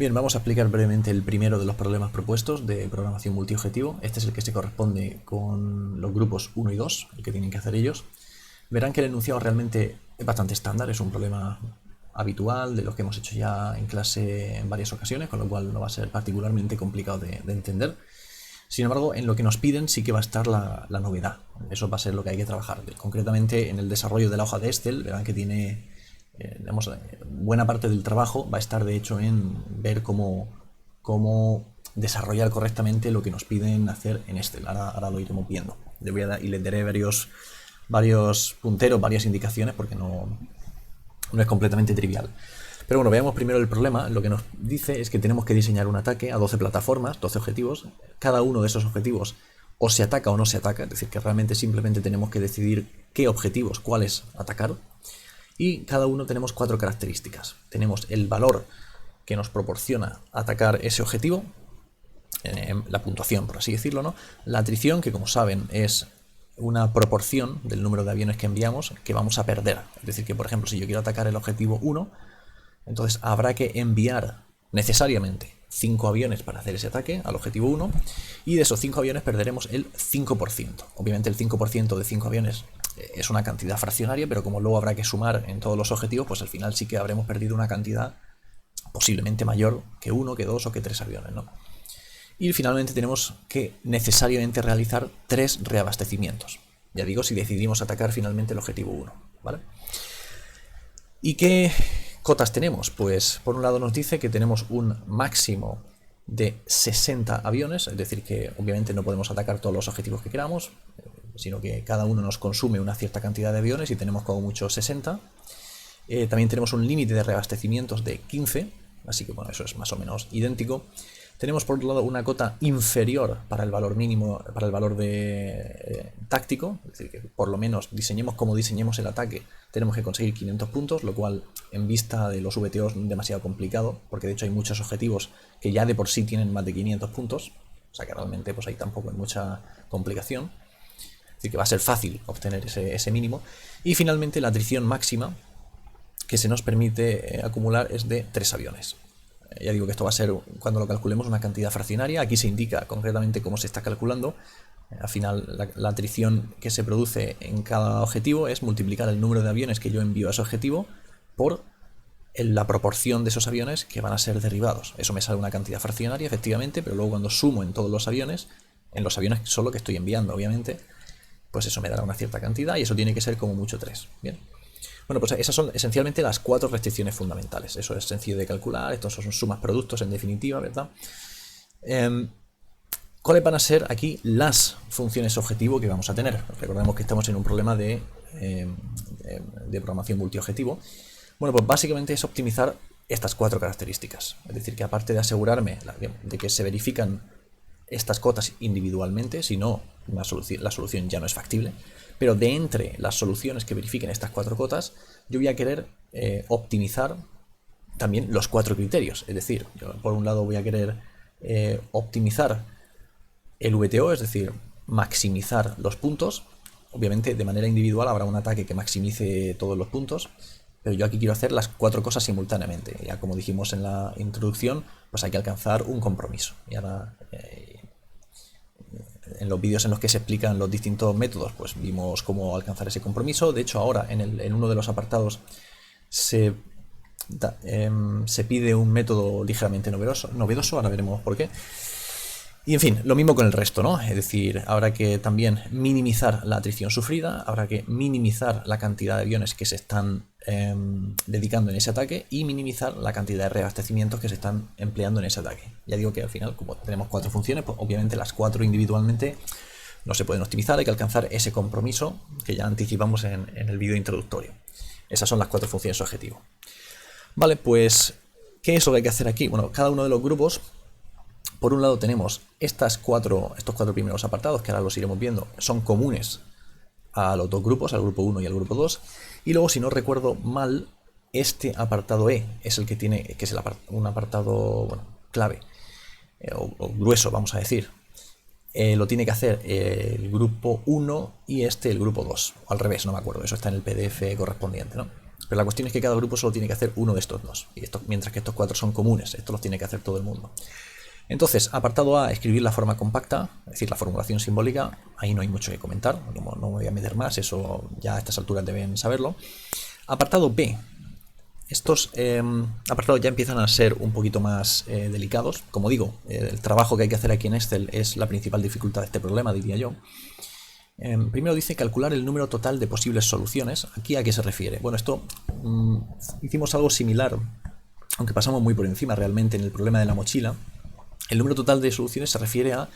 Bien, vamos a explicar brevemente el primero de los problemas propuestos de programación multiobjetivo. Este es el que se corresponde con los grupos 1 y 2, el que tienen que hacer ellos. Verán que el enunciado realmente es bastante estándar, es un problema habitual de los que hemos hecho ya en clase en varias ocasiones, con lo cual no va a ser particularmente complicado de entender. Sin embargo, en lo que nos piden sí que va a estar la novedad. Eso va a ser lo que hay que trabajar. Concretamente, en el desarrollo de la hoja de Excel, verán que tiene, buena parte del trabajo va a estar de hecho en ver cómo desarrollar correctamente lo que nos piden hacer en Excel. Ahora lo iremos viendo. Y les daré varios punteros, varias indicaciones, porque no es completamente trivial. Pero bueno, veamos primero el problema. Lo que nos dice es que tenemos que diseñar un ataque a 12 plataformas, 12 objetivos. Cada uno de esos objetivos o se ataca o no se ataca, es decir, que realmente simplemente tenemos que decidir qué objetivos, cuáles atacar. Y cada uno tenemos 4 características. Tenemos el valor que nos proporciona atacar ese objetivo, la puntuación, por así decirlo, ¿no? La atrición, que como saben es una proporción del número de aviones que enviamos que vamos a perder. Es decir, que por ejemplo, si yo quiero atacar el objetivo 1, entonces habrá que enviar necesariamente 5 aviones para hacer ese ataque al objetivo 1, y de esos 5 aviones perderemos el 5%. Obviamente el 5% de 5 aviones es una cantidad fraccionaria, pero como luego habrá que sumar en todos los objetivos, pues al final sí que habremos perdido una cantidad posiblemente mayor que 1, que 2 o que 3 aviones, ¿no? Y finalmente tenemos que necesariamente realizar 3 reabastecimientos. Ya digo, si decidimos atacar finalmente el objetivo 1, ¿vale? ¿Y qué cotas tenemos? Pues por un lado nos dice que tenemos un máximo de 60 aviones, es decir que obviamente no podemos atacar todos los objetivos que queramos, sino que cada uno nos consume una cierta cantidad de aviones y tenemos como mucho 60. También tenemos un límite de reabastecimientos de 15, así que bueno, eso es más o menos idéntico. Tenemos por otro lado una cota inferior para el valor mínimo, para el valor de táctico, es decir, que por lo menos diseñemos como diseñemos el ataque, tenemos que conseguir 500 puntos, lo cual en vista de los VTOs es demasiado complicado, porque de hecho hay muchos objetivos que ya de por sí tienen más de 500 puntos, o sea que realmente pues ahí tampoco hay mucha complicación, es decir, que va a ser fácil obtener ese mínimo. Y finalmente la atrición máxima que se nos permite acumular es de 3 aviones. Ya digo que esto va a ser, cuando lo calculemos, una cantidad fraccionaria. Aquí se indica concretamente cómo se está calculando. Al final, la atrición que se produce en cada objetivo es multiplicar el número de aviones que yo envío a ese objetivo por la proporción de esos aviones que van a ser derribados. Eso me sale una cantidad fraccionaria, efectivamente, pero luego cuando sumo en todos los aviones, en los aviones solo que estoy enviando, obviamente, pues eso me dará una cierta cantidad y eso tiene que ser como mucho 3. Bien. Bueno, pues esas son esencialmente las 4 restricciones fundamentales. Eso es sencillo de calcular, estos son sumas productos en definitiva, ¿verdad? ¿Cuáles van a ser aquí las funciones objetivo que vamos a tener? Recordemos que estamos en un problema de programación multiobjetivo. Bueno, pues básicamente es optimizar estas 4 características. Es decir, que aparte de asegurarme de que se verifican estas cotas individualmente, si no, la solución ya no es factible. Pero de entre las soluciones que verifiquen estas 4 cotas, yo voy a querer optimizar también los 4 criterios. Es decir, yo por un lado voy a querer optimizar el VTO, es decir, maximizar los puntos. Obviamente de manera individual habrá un ataque que maximice todos los puntos, pero yo aquí quiero hacer las 4 cosas simultáneamente. Ya como dijimos en la introducción, pues hay que alcanzar un compromiso. Y ahora en los vídeos en los que se explican los distintos métodos, pues vimos cómo alcanzar ese compromiso. De hecho, ahora en uno de los apartados se pide un método ligeramente novedoso, ahora veremos por qué. Y en fin, lo mismo con el resto, ¿no? Es decir, habrá que también minimizar la atrición sufrida, habrá que minimizar la cantidad de aviones que se están dedicando en ese ataque y minimizar la cantidad de reabastecimientos que se están empleando en ese ataque. Ya digo que al final, como tenemos 4 funciones, pues obviamente las 4 individualmente no se pueden optimizar, hay que alcanzar ese compromiso que ya anticipamos en el vídeo introductorio. Esas son las 4 funciones objetivo. Vale, pues, ¿qué es lo que hay que hacer aquí? Bueno, cada uno de los grupos, por un lado tenemos estos 4 primeros apartados, que ahora los iremos viendo, son comunes a los dos grupos, al grupo 1 y al grupo 2, y luego, si no recuerdo mal, este apartado E es el que tiene, que es un apartado, bueno, clave, o grueso, vamos a decir. Lo tiene que hacer el grupo 1 y el grupo 2, o al revés, no me acuerdo, eso está en el PDF correspondiente, ¿no? Pero la cuestión es que cada grupo solo tiene que hacer uno de estos dos. Y mientras que estos 4 son comunes, estos los tiene que hacer todo el mundo. Entonces, apartado A, escribir la forma compacta, es decir, la formulación simbólica. Ahí no hay mucho que comentar, no me voy a meter más, eso ya a estas alturas deben saberlo. Apartado B. Estos apartados ya empiezan a ser un poquito más delicados. Como digo, el trabajo que hay que hacer aquí en Excel es la principal dificultad de este problema, diría yo. Primero dice calcular el número total de posibles soluciones. ¿Aquí a qué se refiere? Bueno, esto hicimos algo similar, aunque pasamos muy por encima realmente en el problema de la mochila. El número total de soluciones se refiere a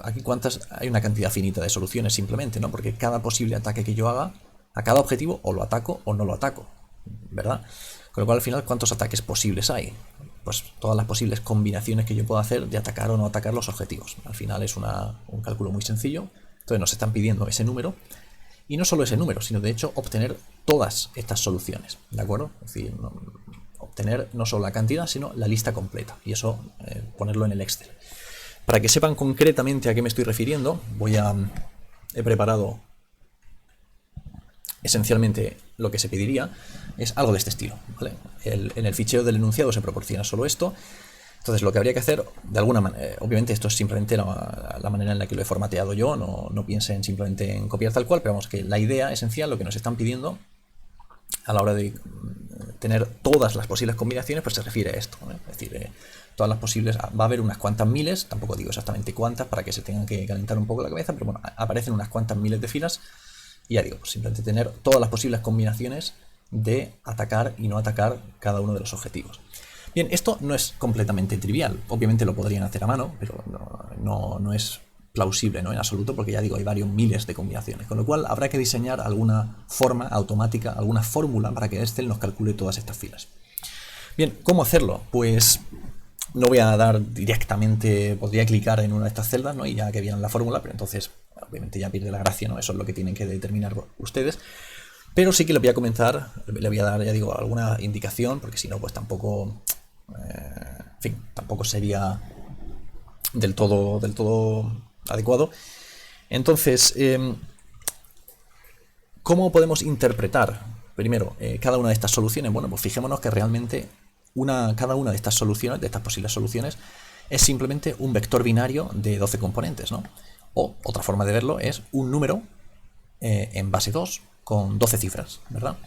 aquí hay una cantidad finita de soluciones simplemente, ¿no? Porque cada posible ataque que yo haga a cada objetivo o lo ataco o no lo ataco, ¿verdad? Con lo cual al final, ¿cuántos ataques posibles hay? Pues todas las posibles combinaciones que yo puedo hacer de atacar o no atacar los objetivos. Al final es un cálculo muy sencillo. Entonces nos están pidiendo ese número, y no solo ese número, sino de hecho obtener todas estas soluciones, ¿de acuerdo? Es decir, obtener no solo la cantidad, sino la lista completa, y eso ponerlo en el Excel. Para que sepan concretamente a qué me estoy refiriendo, he preparado esencialmente lo que se pediría, es algo de este estilo, ¿vale? En el fichero del enunciado se proporciona solo esto. Entonces lo que habría que hacer, de alguna manera, obviamente esto es simplemente la manera en la que lo he formateado yo, no piensen simplemente en copiar tal cual, pero vamos, que la idea esencial, lo que nos están pidiendo a la hora de tener todas las posibles combinaciones, pues se refiere a esto, ¿no? Es decir, todas las posibles, va a haber unas cuantas miles, tampoco digo exactamente cuántas para que se tengan que calentar un poco la cabeza, pero bueno, aparecen unas cuantas miles de filas, y ya digo, pues simplemente tener todas las posibles combinaciones de atacar y no atacar cada uno de los objetivos. Bien, esto no es completamente trivial. Obviamente lo podrían hacer a mano, pero no es plausible, ¿no? En absoluto, porque ya digo, hay varios miles de combinaciones. Con lo cual habrá que diseñar alguna forma automática, alguna fórmula para que Excel nos calcule todas estas filas. Bien, ¿cómo hacerlo? Pues no voy a dar directamente, podría clicar en una de estas celdas, ¿no? Y ya que vieran la fórmula, pero entonces obviamente ya pierde la gracia, ¿no? Eso es lo que tienen que determinar ustedes. Pero sí que le voy a comentar, le voy a dar, ya digo, alguna indicación, porque si no, pues tampoco... en fin, tampoco sería del todo adecuado. Entonces, ¿cómo podemos interpretar primero cada una de estas soluciones? Bueno, pues fijémonos que realmente cada una de estas soluciones, de estas posibles soluciones, es simplemente un vector binario de 12 componentes, ¿no? O otra forma de verlo es un número en base 2 con 12 cifras, ¿verdad?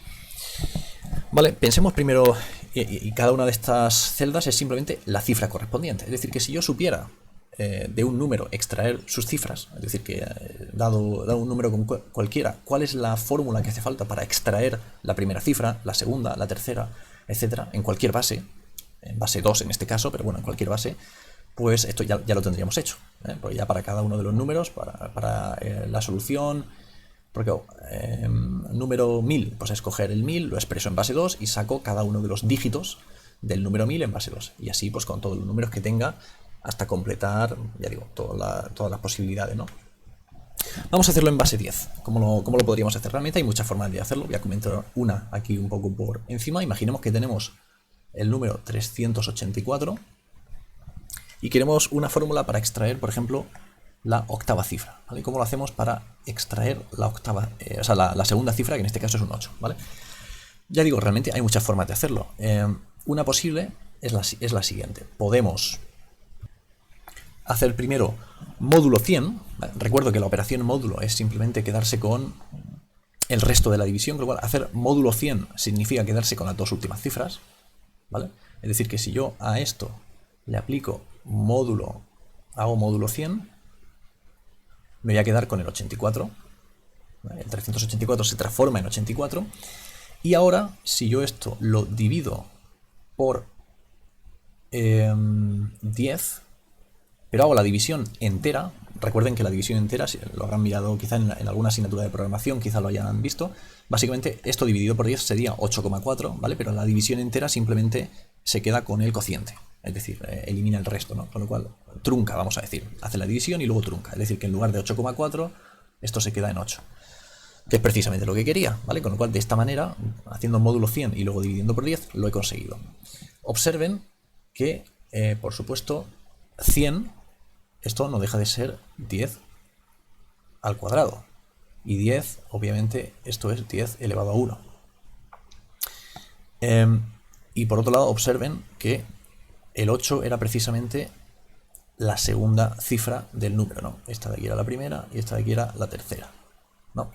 Vale, pensemos primero, y cada una de estas celdas es simplemente la cifra correspondiente. Es decir, que si yo supiera de un número extraer sus cifras, es decir, que dado un número cualquiera, cuál es la fórmula que hace falta para extraer la primera cifra, la segunda, la tercera, etcétera, en cualquier base, en base 2 en este caso, pero bueno, en cualquier base, pues esto ya lo tendríamos hecho, porque ya para cada uno de los números, para la solución... Porque número 1000, pues escoger el 1000, lo expreso en base 2 y saco cada uno de los dígitos del número 1000 en base 2. Y así pues con todos los números que tenga hasta completar, ya digo, todas las posibilidades, ¿no? Vamos a hacerlo en base 10. ¿Cómo lo podríamos hacer? Realmente hay muchas formas de hacerlo. Voy a comentar una aquí un poco por encima. Imaginemos que tenemos el número 384 y queremos una fórmula para extraer, por ejemplo, la octava cifra, ¿vale? ¿Cómo lo hacemos para extraer la octava, la segunda cifra, que en este caso es un 8, ¿vale? Ya digo, realmente hay muchas formas de hacerlo. Una posible es la siguiente. Podemos hacer primero módulo 100, ¿vale? Recuerdo que la operación módulo es simplemente quedarse con el resto de la división, con lo cual hacer módulo 100 significa quedarse con las dos últimas cifras, ¿vale? Es decir, que si yo a esto le aplico hago módulo 100, me voy a quedar con el 84. El 384 se transforma en 84. Y ahora, si yo esto lo divido por 10, pero hago la división entera, recuerden que la división entera, si lo habrán mirado quizá en alguna asignatura de programación, quizá lo hayan visto, básicamente esto dividido por 10 sería 8,4, ¿vale? Pero la división entera simplemente se queda con el cociente. Es decir, elimina el resto, ¿no? Con lo cual, trunca, vamos a decir. Hace la división y luego trunca. Es decir, que en lugar de 8,4, esto se queda en 8. Que es precisamente lo que quería, ¿vale? Con lo cual, de esta manera, haciendo módulo 100 y luego dividiendo por 10, lo he conseguido. Observen que, por supuesto, 100, esto no deja de ser 10 al cuadrado. Y 10, obviamente, esto es 10 elevado a 1. Y por otro lado, observen que el 8 era precisamente la segunda cifra del número, ¿no? Esta de aquí era la primera y esta de aquí era la tercera, ¿no?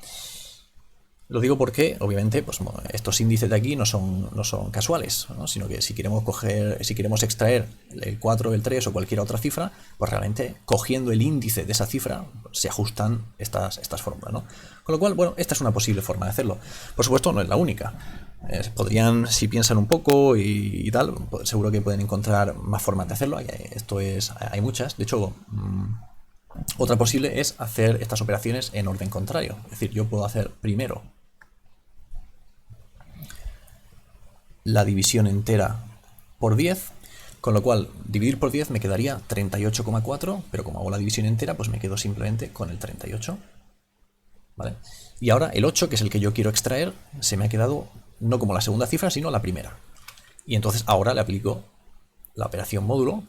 Lo digo porque, obviamente, pues, estos índices de aquí no son casuales, ¿no? Sino que si queremos extraer el 4, el 3 o cualquier otra cifra, pues realmente cogiendo el índice de esa cifra se ajustan estas fórmulas, ¿no? Con lo cual, bueno, esta es una posible forma de hacerlo. Por supuesto, no es la única. Podrían, si piensan un poco y tal, pues seguro que pueden encontrar más formas de hacerlo. Hay muchas. De hecho, otra posible es hacer estas operaciones en orden contrario. Es decir, yo puedo hacer primero la división entera por 10, con lo cual dividir por 10 me quedaría 38,4, pero como hago la división entera, pues me quedo simplemente con el 38. ¿Vale? Y ahora el 8, que es el que yo quiero extraer, se me ha quedado no como la segunda cifra, sino la primera. Y entonces ahora le aplico la operación módulo,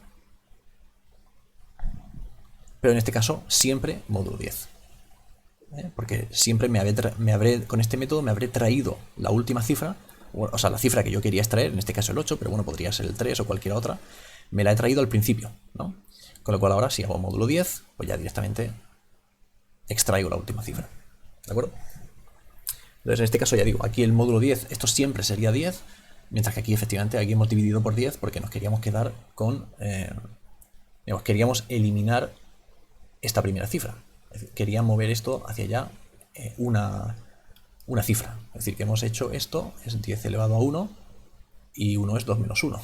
pero en este caso siempre módulo 10. Porque siempre con este método me habré traído la última cifra, o sea, la cifra que yo quería extraer, en este caso el 8, pero bueno, podría ser el 3 o cualquier otra, me la he traído al principio, ¿no? Con lo cual ahora si hago módulo 10, pues ya directamente extraigo la última cifra, ¿de acuerdo? Entonces en este caso ya digo, aquí el módulo 10, esto siempre sería 10, mientras que aquí efectivamente aquí hemos dividido por 10 porque nos queríamos quedar con, queríamos eliminar esta primera cifra. Es decir, quería mover esto hacia allá una cifra. Es decir, que hemos hecho esto, es 10 elevado a 1 y 1 es 2 menos 1.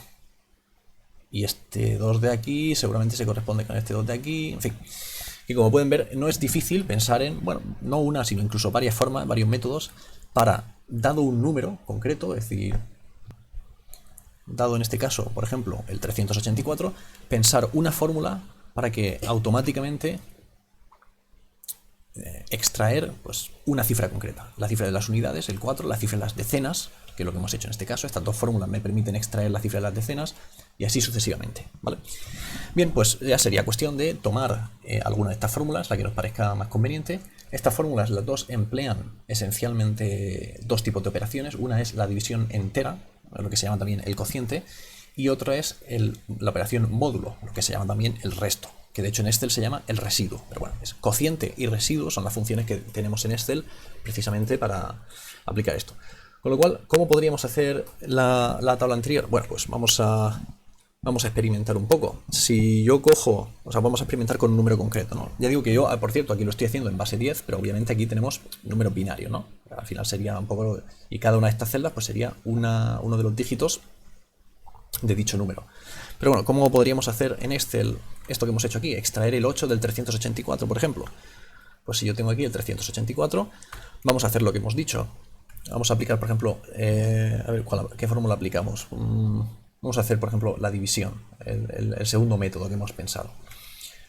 Y este 2 de aquí seguramente se corresponde con este 2 de aquí, en fin. Y como pueden ver, no es difícil pensar en, bueno, no una, sino incluso varias formas, varios métodos para, dado un número concreto, es decir, dado en este caso, por ejemplo, el 384, pensar una fórmula para que automáticamente extraer pues una cifra concreta, la cifra de las unidades, el 4, la cifra de las decenas, que es lo que hemos hecho en este caso. Estas dos fórmulas me permiten extraer la cifra de las decenas y así sucesivamente, ¿vale? Bien, pues ya sería cuestión de tomar alguna de estas fórmulas, la que nos parezca más conveniente. Estas fórmulas, las dos, emplean esencialmente dos tipos de operaciones. Una es la división entera, lo que se llama también el cociente, y otra es la operación módulo, lo que se llama también el resto, que de hecho en Excel se llama el residuo. Pero bueno, es cociente y residuo son las funciones que tenemos en Excel precisamente para aplicar esto. Con lo cual, ¿cómo podríamos hacer la tabla anterior? Bueno, pues vamos a experimentar un poco. Si yo cojo, o sea, vamos a experimentar con un número concreto, ¿no? Ya digo que yo, por cierto, aquí lo estoy haciendo en base 10, pero obviamente aquí tenemos números binarios, ¿no? Al final sería un poco, y cada una de estas celdas pues sería uno de los dígitos de dicho número. Pero bueno, ¿cómo podríamos hacer en Excel esto que hemos hecho aquí? Extraer el 8 del 384, por ejemplo. Pues si yo tengo aquí el 384, vamos a hacer lo que hemos dicho. Vamos a aplicar, por ejemplo, a ver, ¿qué fórmula aplicamos? Vamos a hacer, por ejemplo, la división, el segundo método que hemos pensado.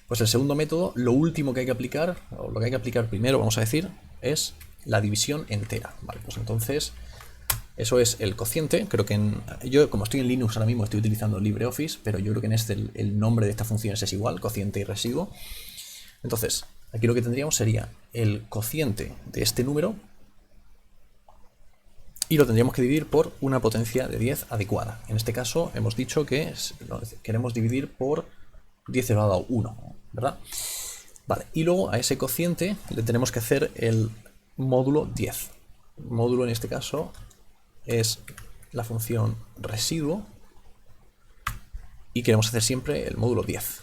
Pues el segundo método, lo último que hay que aplicar, o lo que hay que aplicar primero, vamos a decir, es la división entera. Vale, pues entonces, eso es el cociente. Creo que yo, como estoy en Linux ahora mismo, estoy utilizando LibreOffice, pero yo creo que en este el nombre de estas funciones es igual, cociente y residuo. Entonces, aquí lo que tendríamos sería el cociente de este número, y lo tendríamos que dividir por una potencia de 10 adecuada. En este caso hemos dicho que queremos dividir por 10 elevado a 1, ¿verdad? Vale, y luego a ese cociente le tenemos que hacer el módulo 10. El módulo en este caso es la función residuo y queremos hacer siempre el módulo 10.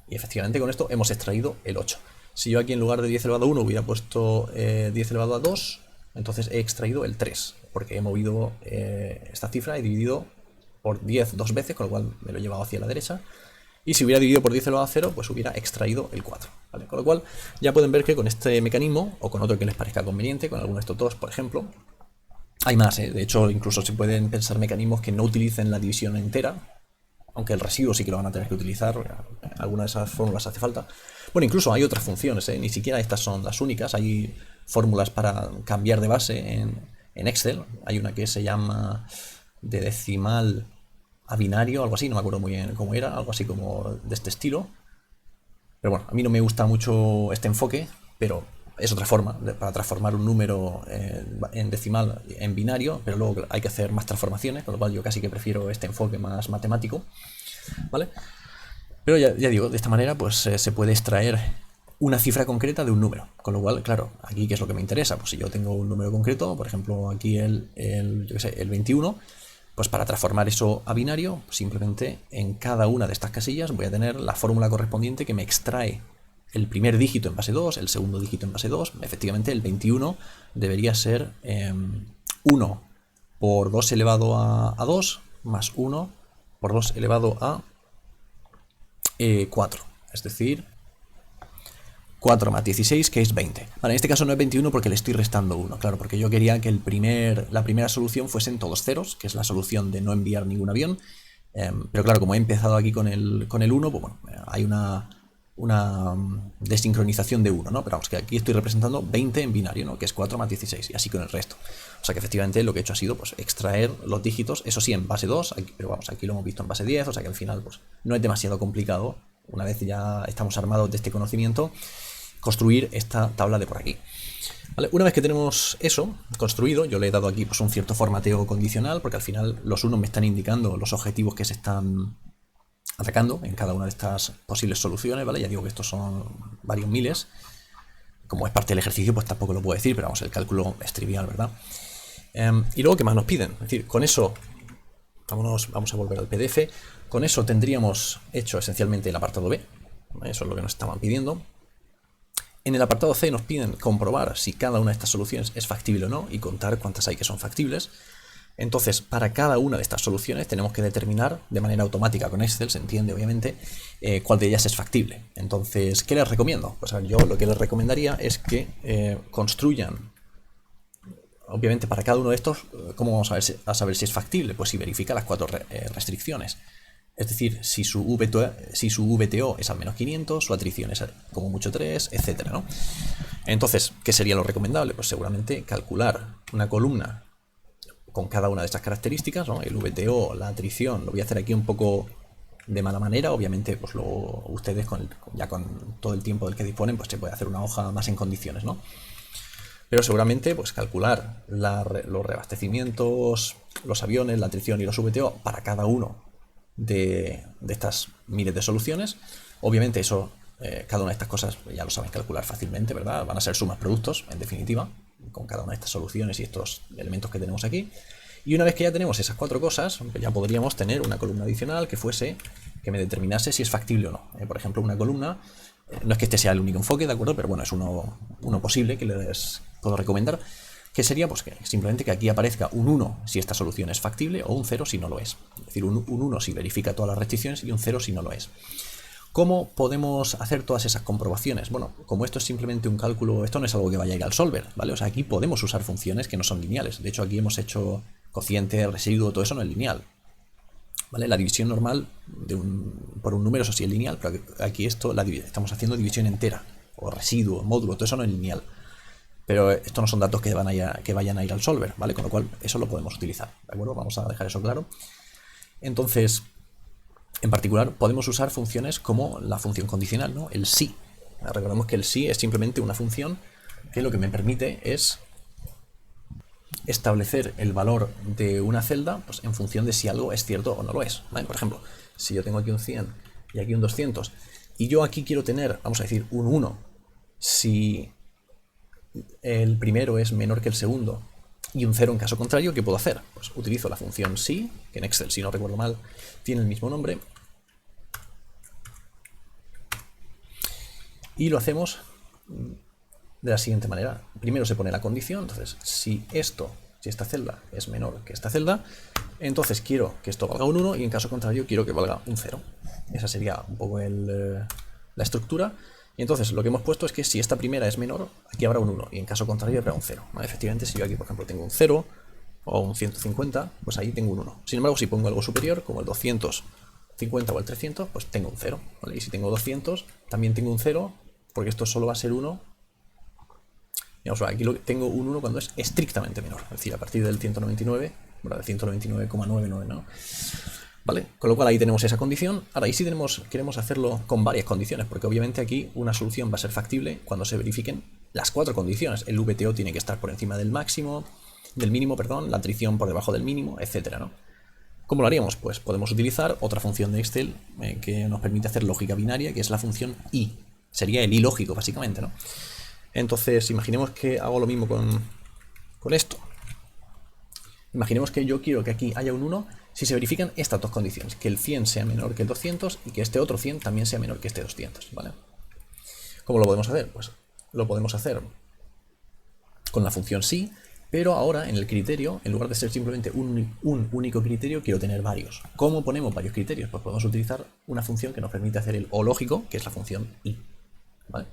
Y efectivamente con esto hemos extraído el 8. Si yo aquí en lugar de 10 elevado a 1 hubiera puesto 10 elevado a 2, entonces he extraído el 3, porque he movido esta cifra, he dividido por 10 dos veces, con lo cual me lo he llevado hacia la derecha. Y si hubiera dividido por 10 elevado a 0, pues hubiera extraído el 4. ¿Vale? Con lo cual ya pueden ver que con este mecanismo, o con otro que les parezca conveniente, con alguno de estos dos, por ejemplo, hay más, ¿eh? De hecho, incluso se pueden pensar mecanismos que no utilicen la división entera, aunque el residuo sí que lo van a tener que utilizar, alguna de esas fórmulas hace falta. Bueno, incluso hay otras funciones, ni siquiera estas son las únicas, hay fórmulas para cambiar de base en Excel. Hay una que se llama de decimal a binario, algo así, no me acuerdo muy bien cómo era, algo así como de este estilo. Pero bueno, a mí no me gusta mucho este enfoque, pero es otra forma para transformar un número en decimal en binario, pero luego hay que hacer más transformaciones, con lo cual yo casi que prefiero este enfoque más matemático, ¿vale? Pero ya digo, de esta manera pues se puede extraer una cifra concreta de un número, con lo cual, claro, aquí ¿qué es lo que me interesa? Pues si yo tengo un número concreto, por ejemplo aquí yo qué sé, el 21, pues para transformar eso a binario, simplemente en cada una de estas casillas voy a tener la fórmula correspondiente que me extrae el primer dígito en base 2, el segundo dígito en base 2. Efectivamente, el 21 debería ser 1 por 2 elevado a 2 más 1 por 2 elevado a 4. Es decir, 4 más 16, que es 20. Vale, en este caso no es 21 porque le estoy restando 1. Claro, porque yo quería que la primera solución fuesen todos ceros, que es la solución de no enviar ningún avión. Pero claro, como he empezado aquí con el 1, pues bueno, hay una desincronización de 1, ¿no? Pero vamos, que aquí estoy representando 20 en binario, ¿no? Que es 4 más 16, y así con el resto. O sea que efectivamente lo que he hecho ha sido pues extraer los dígitos, eso sí, en base 2, pero vamos, aquí lo hemos visto en base 10, o sea que al final pues no es demasiado complicado, una vez ya estamos armados de este conocimiento, construir esta tabla de por aquí. ¿Vale? Una vez que tenemos eso construido, yo le he dado aquí pues un cierto formateo condicional, porque al final los unos me están indicando los objetivos que se están atacando en cada una de estas posibles soluciones, ¿vale? Ya digo que estos son varios miles. Como es parte del ejercicio, pues tampoco lo puedo decir, pero vamos, el cálculo es trivial, ¿verdad? Y luego, ¿qué más nos piden? Es decir, con eso, vamos a volver al PDF, con eso tendríamos hecho esencialmente el apartado B, ¿vale? Eso es lo que nos estaban pidiendo. En el apartado C nos piden comprobar si cada una de estas soluciones es factible o no y contar cuántas hay que son factibles. Entonces, para cada una de estas soluciones tenemos que determinar de manera automática con Excel, se entiende obviamente, cuál de ellas es factible. Entonces, ¿qué les recomiendo? Pues a ver, yo lo que les recomendaría es que construyan, obviamente para cada uno de estos, ¿cómo vamos a saber si es factible? Pues si verifica las 4 restricciones. Es decir, si su VTO es al menos 500, su atrición es como mucho 3, etcétera, ¿no? Entonces, ¿qué sería lo recomendable? Pues seguramente calcular una columna con cada una de estas características, ¿no? El VTO, la atrición, lo voy a hacer aquí un poco de mala manera, obviamente pues luego ustedes ya con todo el tiempo del que disponen pues se puede hacer una hoja más en condiciones, ¿no? Pero seguramente pues calcular los reabastecimientos, los aviones, la atrición y los VTO para cada uno de estas miles de soluciones, obviamente eso, cada una de estas cosas ya lo saben calcular fácilmente, ¿verdad? Van a ser sumas productos, en definitiva, con cada una de estas soluciones y estos elementos que tenemos aquí. Y una vez que ya tenemos esas 4 cosas, ya podríamos tener una columna adicional que me determinase si es factible o no. Por ejemplo, una columna, no es que este sea el único enfoque, ¿de acuerdo? Pero bueno, es uno posible que les puedo recomendar, que sería pues que simplemente que aquí aparezca un 1 si esta solución es factible o un 0 si no lo es. Es decir, un 1 si verifica todas las restricciones y un 0 si no lo es. ¿Cómo podemos hacer todas esas comprobaciones? Bueno, como esto es simplemente un cálculo, esto no es algo que vaya a ir al solver, ¿vale? O sea, aquí podemos usar funciones que no son lineales. De hecho, aquí hemos hecho cociente, residuo, todo eso no es lineal, ¿vale? La división normal por un número, eso sí es lineal, pero aquí estamos haciendo división entera, o residuo, módulo, todo eso no es lineal. Pero estos no son datos que vayan a ir al solver, ¿vale? Con lo cual, eso lo podemos utilizar, ¿de acuerdo? Vamos a dejar eso claro. Entonces, en particular, podemos usar funciones como la función condicional, ¿no? El si. Recordemos que el si es simplemente una función que lo que me permite es establecer el valor de una celda pues, en función de si algo es cierto o no lo es, ¿vale? Por ejemplo, si yo tengo aquí un 100 y aquí un 200 y yo aquí quiero tener, vamos a decir, un 1 si el primero es menor que el segundo y un 0 en caso contrario, ¿qué puedo hacer? Pues utilizo la función si, que en Excel, si no recuerdo mal, tiene el mismo nombre, y lo hacemos de la siguiente manera. Primero se pone la condición, entonces si esta celda es menor que esta celda, entonces quiero que esto valga un 1 y en caso contrario quiero que valga un 0. Esa sería un poco la estructura. Y entonces lo que hemos puesto es que si esta primera es menor, aquí habrá un 1 y en caso contrario habrá un 0. ¿Vale? Efectivamente, si yo aquí por ejemplo tengo un 0 o un 150, pues ahí tengo un 1. Sin embargo, si pongo algo superior, como el 250 o el 300, pues tengo un 0. ¿Vale? Y si tengo 200, también tengo un 0, porque esto solo va a ser 1. Digamos, aquí tengo un 1 cuando es estrictamente menor, es decir, a partir del 199, bueno, del 199,99, ¿no? ¿Vale? Con lo cual ahí tenemos esa condición. Ahora, ahí sí queremos hacerlo con varias condiciones, porque obviamente aquí una solución va a ser factible cuando se verifiquen las 4 condiciones. El VTO tiene que estar por encima del mínimo, perdón, la atrición por debajo del mínimo, etcétera, ¿no? ¿Cómo lo haríamos? Pues podemos utilizar otra función de Excel que nos permite hacer lógica binaria, que es la función i. Sería el i lógico, básicamente, ¿no? Entonces, imaginemos que hago lo mismo con esto. Imaginemos que yo quiero que aquí haya un 1 si se verifican estas dos condiciones, que el 100 sea menor que el 200 y que este otro 100 también sea menor que este 200, ¿vale? ¿Cómo lo podemos hacer? Pues lo podemos hacer con la función sí, pero ahora en el criterio, en lugar de ser simplemente un único criterio, quiero tener varios. ¿Cómo ponemos varios criterios? Pues podemos utilizar una función que nos permite hacer el o lógico, que es la función i, ¿vale?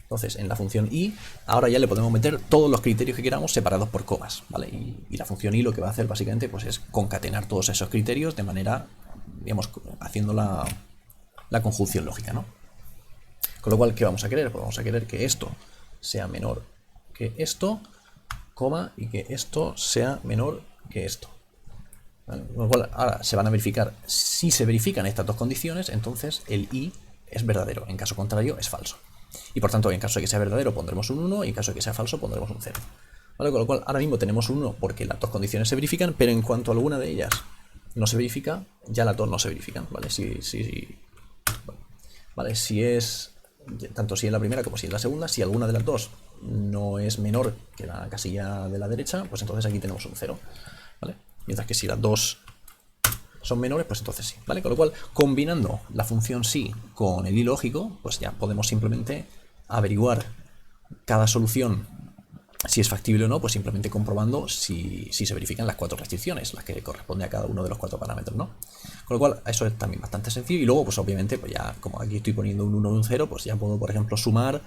Entonces, en la función i, ahora ya le podemos meter todos los criterios que queramos separados por comas, ¿vale? Y la función i lo que va a hacer básicamente pues, es concatenar todos esos criterios de manera, digamos, haciendo la conjunción lógica, ¿no? Con lo cual, ¿qué vamos a querer? Pues vamos a querer que esto sea menor que esto, coma, y que esto sea menor que esto. ¿Vale? Con lo cual, ahora se van a verificar, si se verifican estas dos condiciones, entonces el i es verdadero, en caso contrario es falso. Y por tanto, en caso de que sea verdadero pondremos un 1 y en caso de que sea falso pondremos un 0. ¿Vale? Con lo cual ahora mismo tenemos un 1 porque las dos condiciones se verifican, pero en cuanto a alguna de ellas no se verifica, ya las dos no se verifican. ¿Vale? ¿Vale? Si es, tanto si es la primera como si es la segunda, si alguna de las dos no es menor que la casilla de la derecha, pues entonces aquí tenemos un 0. ¿Vale? Mientras que si las dos son menores, pues entonces sí, ¿vale? Con lo cual, combinando la función sí con el i lógico, pues ya podemos simplemente averiguar cada solución si es factible o no, pues simplemente comprobando si se verifican las 4 restricciones, las que corresponde a cada uno de los 4 parámetros, ¿no? Con lo cual, eso es también bastante sencillo. Y luego, pues obviamente, pues ya como aquí estoy poniendo un 1 y un 0, pues ya puedo, por ejemplo, sumar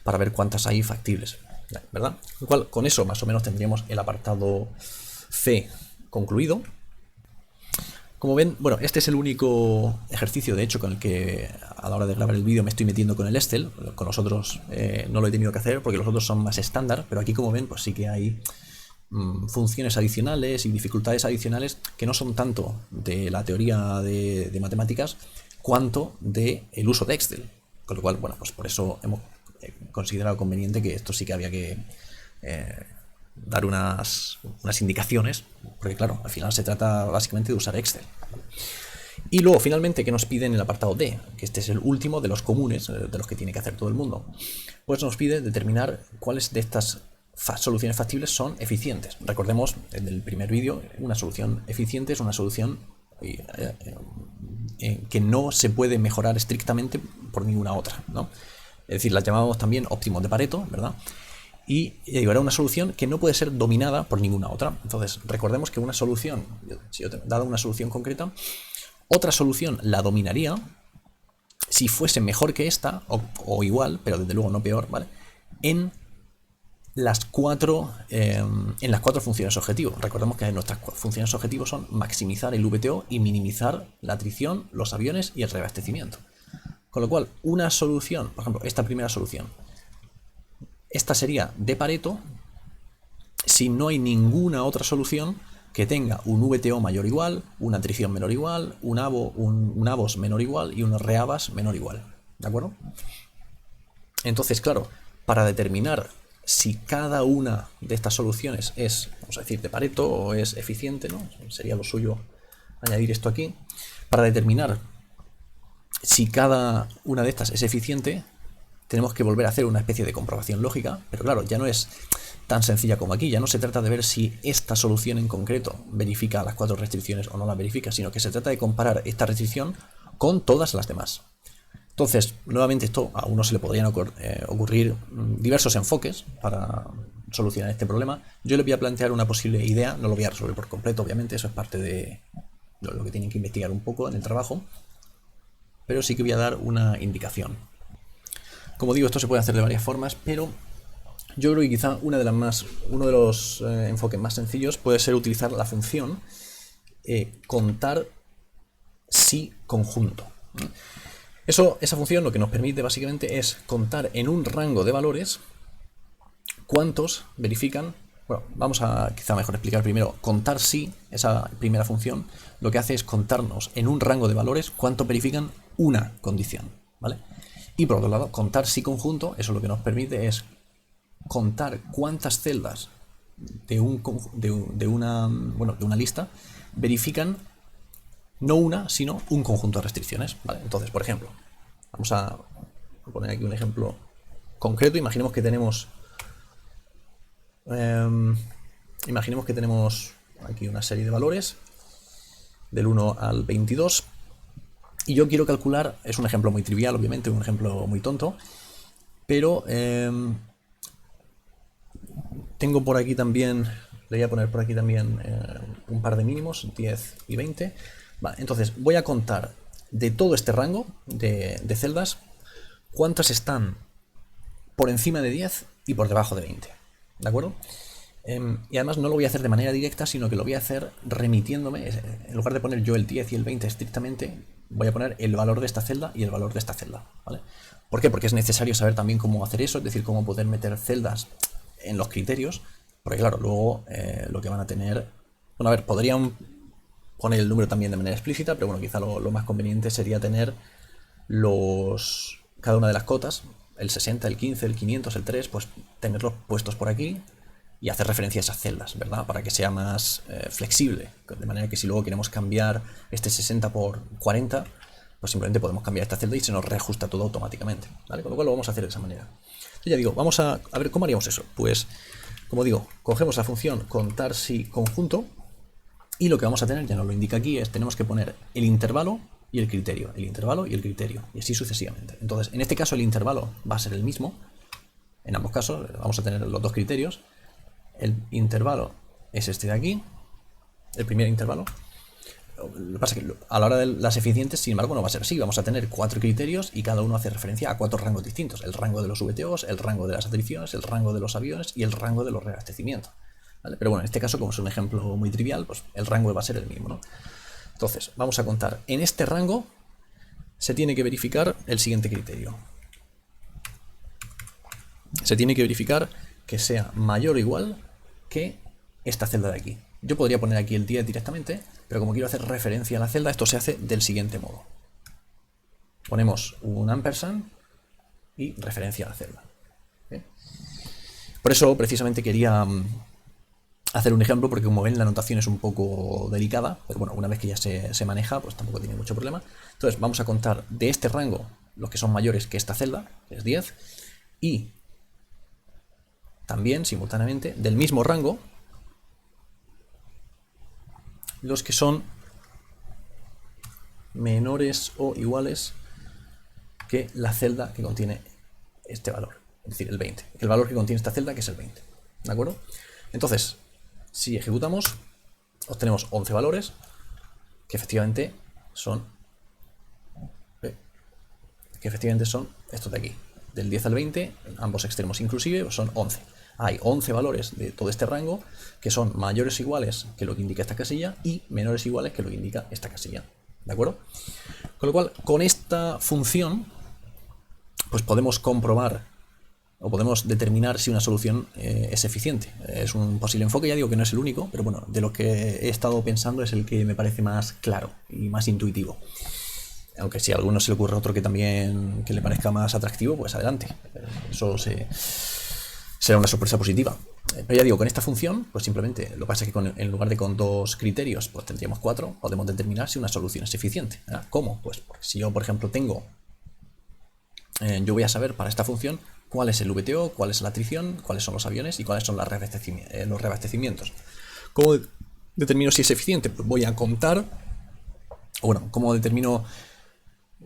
para ver cuántas hay factibles, ¿verdad? Con lo cual, con eso más o menos tendríamos el apartado C concluido. Como ven, bueno, este es el único ejercicio, de hecho, con el que a la hora de grabar el vídeo me estoy metiendo con el Excel. Con los otros no lo he tenido que hacer porque los otros son más estándar, pero aquí, como ven, pues sí que hay funciones adicionales y dificultades adicionales que no son tanto de la teoría de matemáticas cuanto del uso de Excel. Con lo cual, bueno, pues por eso hemos considerado conveniente que esto sí que había que dar unas indicaciones, porque claro, al final se trata básicamente de usar Excel. Y luego, finalmente, ¿qué nos pide en el apartado D? Que este es el último de los comunes, de los que tiene que hacer todo el mundo. Pues nos pide determinar cuáles de estas soluciones factibles son eficientes. Recordemos, en el primer vídeo, una solución eficiente es una solución que no se puede mejorar estrictamente por ninguna otra, ¿no? Es decir, las llamamos también óptimos de Pareto, ¿verdad? Y era una solución que no puede ser dominada por ninguna otra. Entonces, recordemos que una solución, si yo dado una solución concreta, otra solución la dominaría si fuese mejor que esta, o igual, pero desde luego no peor, ¿vale? En las cuatro funciones objetivo. Recordemos que nuestras funciones objetivo son maximizar el VTO y minimizar la atrición, los aviones y el reabastecimiento. Con lo cual, una solución, por ejemplo, esta primera solución, esta sería de Pareto si no hay ninguna otra solución que tenga un VTO mayor o igual, una atrición menor o igual, un AVOS menor o igual y un reavas menor o igual. ¿De acuerdo? Entonces, claro, para determinar si cada una de estas soluciones es, vamos a decir, de Pareto o es eficiente, ¿no? Sería lo suyo añadir esto aquí. Para determinar si cada una de estas es eficiente, tenemos que volver a hacer una especie de comprobación lógica, pero claro, ya no es tan sencilla como aquí. Ya no se trata de ver si esta solución en concreto verifica las 4 restricciones o no las verifica, sino que se trata de comparar esta restricción con todas las demás. Entonces, nuevamente, esto a uno se le podrían ocurrir diversos enfoques para solucionar este problema. Yo le voy a plantear una posible idea, no lo voy a resolver por completo, obviamente, eso es parte de lo que tienen que investigar un poco en el trabajo, pero sí que voy a dar una indicación. Como digo, esto se puede hacer de varias formas, pero yo creo que quizá uno de los enfoques más sencillos puede ser utilizar la función contar si conjunto. Esa función lo que nos permite básicamente es contar en un rango de valores cuántos verifican. Bueno, vamos a quizá mejor explicar primero. Contar si, esa primera función, lo que hace es contarnos en un rango de valores cuánto verifican una condición, ¿vale? Y por otro lado, contar si conjunto, eso lo que nos permite es contar cuántas celdas de una lista verifican no una, sino un conjunto de restricciones, ¿vale? Entonces, por ejemplo, vamos a poner aquí un ejemplo concreto. Imaginemos que tenemos aquí una serie de valores del 1 al 22 y yo quiero calcular, es un ejemplo muy trivial, obviamente, un ejemplo muy tonto, pero tengo por aquí también, le voy a poner por aquí también un par de mínimos, 10 y 20. Vale, entonces voy a contar de todo este rango de celdas cuántas están por encima de 10 y por debajo de 20. ¿De acuerdo? Y además no lo voy a hacer de manera directa, sino que lo voy a hacer remitiéndome, en lugar de poner yo el 10 y el 20 estrictamente, voy a poner el valor de esta celda y el valor de esta celda, ¿vale? ¿Por qué? Porque es necesario saber también cómo hacer eso, es decir, cómo poder meter celdas en los criterios, porque claro, luego lo que van a tener... Bueno, a ver, podrían poner el número también de manera explícita, pero bueno, quizá lo más conveniente sería tener cada una de las cotas, el 60, el 15, el 500, el 3, pues tenerlos puestos por aquí y hacer referencia a esas celdas, ¿verdad? Para que sea más flexible, de manera que si luego queremos cambiar este 60 por 40, pues simplemente podemos cambiar esta celda y se nos reajusta todo automáticamente, ¿vale? Con lo cual lo vamos a hacer de esa manera. Entonces ya digo, vamos a ver cómo haríamos eso. Pues, como digo, cogemos la función contar si conjunto y lo que vamos a tener, ya nos lo indica aquí, es tenemos que poner el intervalo y el criterio, el intervalo y el criterio, y así sucesivamente. Entonces, en este caso el intervalo va a ser el mismo, en ambos casos vamos a tener los dos criterios. El intervalo es este de aquí, el primer intervalo. Lo que pasa es que a la hora de las eficientes, sin embargo, no va a ser así. Vamos a tener 4 criterios y cada uno hace referencia a 4 rangos distintos. El rango de los VTOs, el rango de las atriciones, el rango de los aviones y el rango de los reabastecimientos, ¿vale? Pero bueno, en este caso, como es un ejemplo muy trivial, pues el rango va a ser el mismo, ¿no? Entonces, vamos a contar. En este rango se tiene que verificar el siguiente criterio. Se tiene que verificar que sea mayor o igual que esta celda de aquí. Yo podría poner aquí el 10 directamente, pero como quiero hacer referencia a la celda, esto se hace del siguiente modo. Ponemos un ampersand y referencia a la celda. ¿Bien? Por eso precisamente quería hacer un ejemplo, porque como ven la notación es un poco delicada, pero bueno, una vez que ya se maneja, pues tampoco tiene mucho problema. Entonces vamos a contar de este rango los que son mayores que esta celda, que es 10, y también simultáneamente del mismo rango los que son menores o iguales que la celda que contiene este valor, es decir, el 20, el valor que contiene esta celda, que es el 20, ¿de acuerdo? Entonces, si ejecutamos, obtenemos 11 valores que efectivamente son estos de aquí, del 10 al 20, ambos extremos inclusive, son 11. Hay 11 valores de todo este rango que son mayores o iguales que lo que indica esta casilla y menores o iguales que lo que indica esta casilla, ¿de acuerdo? Con lo cual, con esta función, pues podemos comprobar o podemos determinar si una solución es eficiente. Es un posible enfoque, ya digo que no es el único, pero bueno, de lo que he estado pensando es el que me parece más claro y más intuitivo. Aunque si a alguno se le ocurre otro que también le parezca más atractivo, pues adelante. Eso será una sorpresa positiva. Pero ya digo, con esta función, pues simplemente, lo que pasa es que en lugar de con 2 criterios, pues tendríamos 4, podemos determinar si una solución es eficiente. ¿Cómo? Pues porque si yo, por ejemplo, yo voy a saber para esta función cuál es el VTO, cuál es la atrición, cuáles son los aviones y cuáles son los reabastecimientos. ¿Cómo determino si es eficiente? Pues voy a contar, o bueno, ¿cómo determino?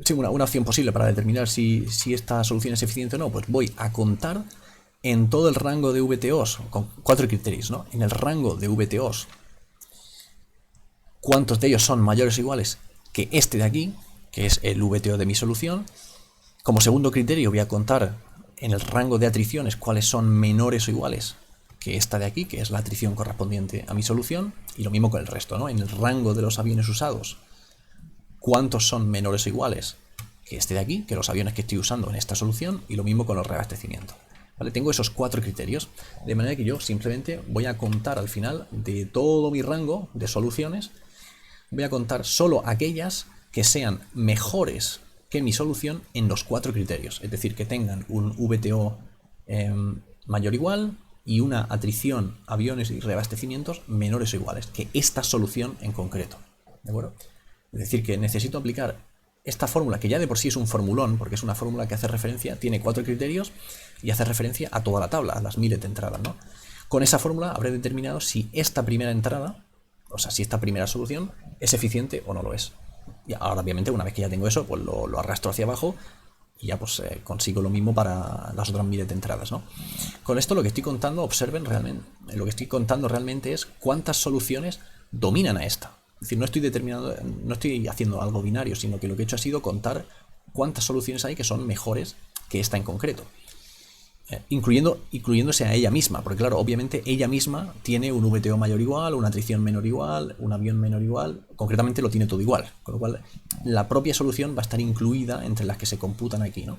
Sí, una opción posible para determinar si esta solución es eficiente o no, pues voy a contar en todo el rango de VTOs, con 4 criterios, ¿no? En el rango de VTOs, ¿cuántos de ellos son mayores o iguales que este de aquí, que es el VTO de mi solución? Como segundo criterio voy a contar en el rango de atriciones cuáles son menores o iguales que esta de aquí, que es la atrición correspondiente a mi solución, y lo mismo con el resto, ¿no? En el rango de los aviones usados, cuántos son menores o iguales que este de aquí, que los aviones que estoy usando en esta solución, y lo mismo con los reabastecimientos. ¿Vale? Tengo esos 4 criterios, de manera que yo simplemente voy a contar al final de todo mi rango de soluciones, voy a contar solo aquellas que sean mejores que mi solución en los 4 criterios, es decir, que tengan un VTO mayor o igual y una atrición, aviones y reabastecimientos menores o iguales que esta solución en concreto. ¿De acuerdo? Es decir, que necesito aplicar esta fórmula, que ya de por sí es un formulón, porque es una fórmula que hace referencia, tiene 4 criterios y hace referencia a toda la tabla, a las miles de entradas, ¿no? Con esa fórmula habré determinado si esta primera entrada, o sea, si esta primera solución es eficiente o no lo es. Y ahora, obviamente, una vez que ya tengo eso, pues lo arrastro hacia abajo y ya pues consigo lo mismo para las otras miles de entradas, ¿no? Con esto lo que estoy contando, observen realmente, lo que estoy contando realmente es cuántas soluciones dominan a esta. Es decir, no estoy determinando, no estoy haciendo algo binario, sino que lo que he hecho ha sido contar cuántas soluciones hay que son mejores que esta en concreto. Incluyéndose a ella misma, porque claro, obviamente ella misma tiene un VTO mayor o igual, una atrición menor o igual, un avión menor o igual, concretamente lo tiene todo igual, con lo cual la propia solución va a estar incluida entre las que se computan aquí, ¿no?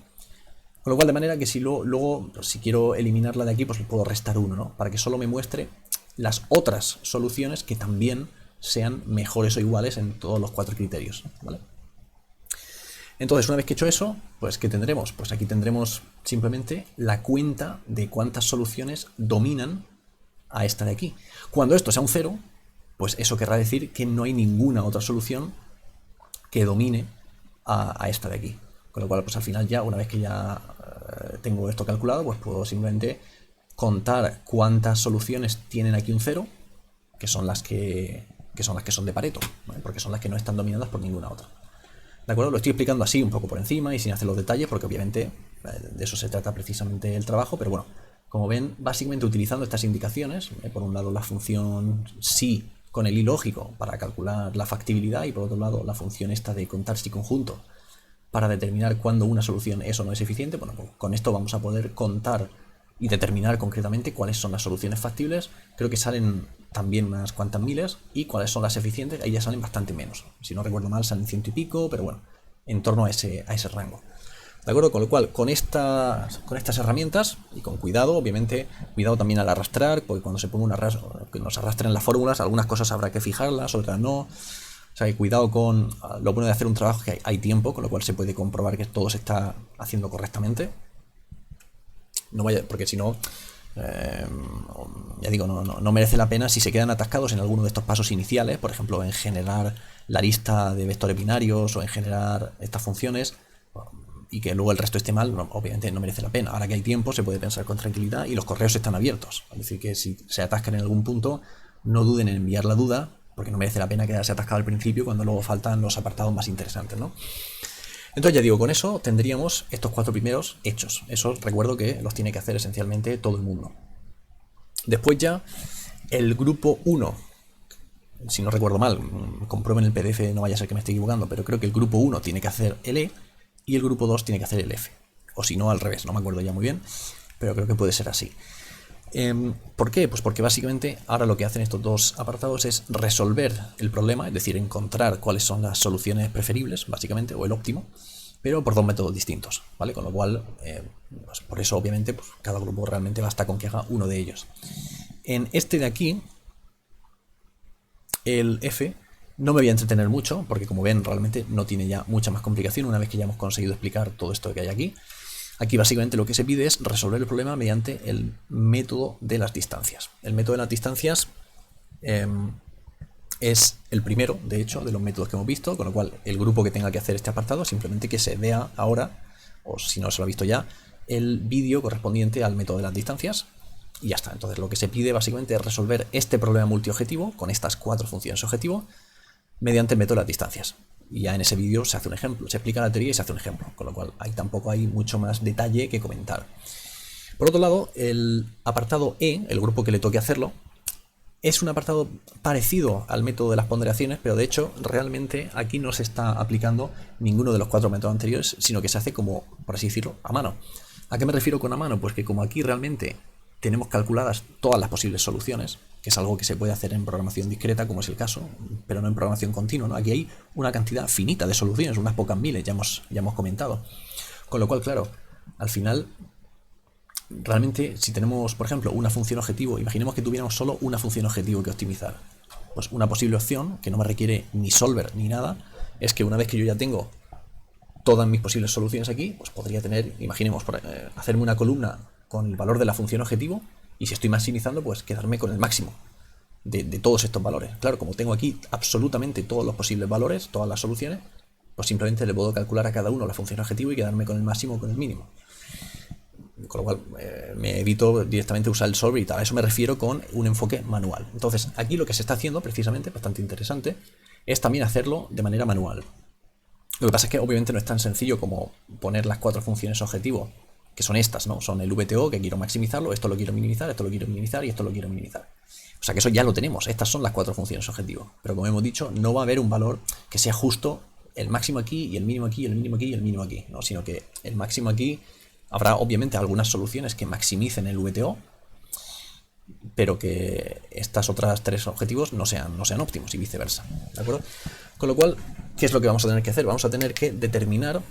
Con lo cual, de manera que si luego pues, si quiero eliminarla de aquí, pues le puedo restar 1, ¿no? Para que solo me muestre las otras soluciones que también sean mejores o iguales en todos los 4 criterios, ¿vale? Entonces, una vez que he hecho eso, pues ¿qué tendremos? Pues aquí tendremos simplemente la cuenta de cuántas soluciones dominan a esta de aquí. Cuando esto sea un 0, pues eso querrá decir que no hay ninguna otra solución que domine a esta de aquí. Con lo cual, pues al final ya, una vez que ya tengo esto calculado, pues puedo simplemente contar cuántas soluciones tienen aquí un 0, que son las que son de Pareto, ¿vale? Porque son las que no están dominadas por ninguna otra. ¿De acuerdo? Lo estoy explicando así un poco por encima y sin hacer los detalles, porque obviamente de eso se trata precisamente el trabajo, pero bueno, como ven, básicamente utilizando estas indicaciones, por un lado la función si con el i lógico para calcular la factibilidad y por otro lado la función esta de contar si conjunto para determinar cuándo una solución es o no es eficiente, bueno, pues con esto vamos a poder contar y determinar concretamente cuáles son las soluciones factibles. Creo que salen también unas cuantas miles, y cuáles son las eficientes, ahí ya salen bastante menos. Si no recuerdo mal, salen 100 y pico, pero bueno, en torno a ese rango. ¿De acuerdo? Con lo cual, con estas herramientas, y con cuidado, obviamente, cuidado también al arrastrar, porque cuando se ponga que nos arrastren las fórmulas, algunas cosas habrá que fijarlas, otras no. O sea, que cuidado con lo bueno de hacer un trabajo, que hay tiempo, con lo cual se puede comprobar que todo se está haciendo correctamente. No vaya, porque si no, ya digo, no merece la pena si se quedan atascados en alguno de estos pasos iniciales, por ejemplo, en generar la lista de vectores binarios o en generar estas funciones, y que luego el resto esté mal, obviamente no merece la pena. Ahora que hay tiempo, se puede pensar con tranquilidad y los correos están abiertos. Es decir, que si se atascan en algún punto, no duden en enviar la duda, porque no merece la pena quedarse atascado al principio cuando luego faltan los apartados más interesantes, ¿no? Entonces ya digo, con eso tendríamos estos 4 primeros hechos. Eso recuerdo que los tiene que hacer esencialmente todo el mundo. Después ya el grupo 1, si no recuerdo mal, comprueben el PDF, no vaya a ser que me esté equivocando, pero creo que el grupo 1 tiene que hacer el E y el grupo 2 tiene que hacer el F. O si no, al revés, no me acuerdo ya muy bien, pero creo que puede ser así. ¿Por qué? Pues porque básicamente ahora lo que hacen estos dos apartados es resolver el problema, es decir, encontrar cuáles son las soluciones preferibles, básicamente, o el óptimo, pero por 2 métodos distintos, ¿vale? Con lo cual, pues por eso obviamente pues cada grupo realmente basta con que haga uno de ellos. En este de aquí, el F, no me voy a entretener mucho, porque como ven realmente no tiene ya mucha más complicación una vez que ya hemos conseguido explicar todo esto que hay aquí. Aquí básicamente lo que se pide es resolver el problema mediante el método de las distancias. El método de las distancias es el primero, de hecho, de los métodos que hemos visto, con lo cual el grupo que tenga que hacer este apartado simplemente que se vea ahora, o si no se lo ha visto ya, el vídeo correspondiente al método de las distancias y ya está. Entonces lo que se pide básicamente es resolver este problema multiobjetivo con estas 4 funciones objetivo mediante el método de las distancias. Y ya en ese vídeo se hace un ejemplo, se explica la teoría y se hace un ejemplo, con lo cual ahí tampoco hay mucho más detalle que comentar. Por otro lado, el apartado E, el grupo que le toque hacerlo, es un apartado parecido al método de las ponderaciones, pero de hecho realmente aquí no se está aplicando ninguno de los 4 métodos anteriores, sino que se hace como, por así decirlo, a mano. ¿A qué me refiero con a mano? Pues que como aquí realmente tenemos calculadas todas las posibles soluciones, que es algo que se puede hacer en programación discreta, como es el caso, pero no en programación continua, ¿no? Aquí hay una cantidad finita de soluciones, unas pocas miles, ya hemos comentado. Con lo cual, claro, al final, realmente, si tenemos, por ejemplo, una función objetivo, imaginemos que tuviéramos solo una función objetivo que optimizar. Pues una posible opción, que no me requiere ni solver ni nada, es que una vez que yo ya tengo todas mis posibles soluciones aquí, pues podría tener, imaginemos, hacerme una columna con el valor de la función objetivo, y si estoy maximizando, pues quedarme con el máximo de todos estos valores. Claro, como tengo aquí absolutamente todos los posibles valores, todas las soluciones, pues simplemente le puedo calcular a cada uno la función objetivo y quedarme con el máximo o con el mínimo. Con lo cual me evito directamente usar el solver y tal. A eso me refiero con un enfoque manual. Entonces, aquí lo que se está haciendo, precisamente, bastante interesante, es también hacerlo de manera manual. Lo que pasa es que obviamente no es tan sencillo como poner las 4 funciones objetivo, que son estas, ¿no? Son el VTO, que quiero maximizarlo, esto lo quiero minimizar, esto lo quiero minimizar y esto lo quiero minimizar. O sea que eso ya lo tenemos, estas son las 4 funciones objetivo. Pero como hemos dicho, no va a haber un valor que sea justo el máximo aquí y el mínimo aquí, y el mínimo aquí y el mínimo aquí, ¿no? Sino que el máximo aquí, habrá obviamente algunas soluciones que maximicen el VTO, pero que estas otras 3 objetivos no sean óptimos y viceversa, ¿de acuerdo? Con lo cual, ¿qué es lo que vamos a tener que hacer? Vamos a tener que determinar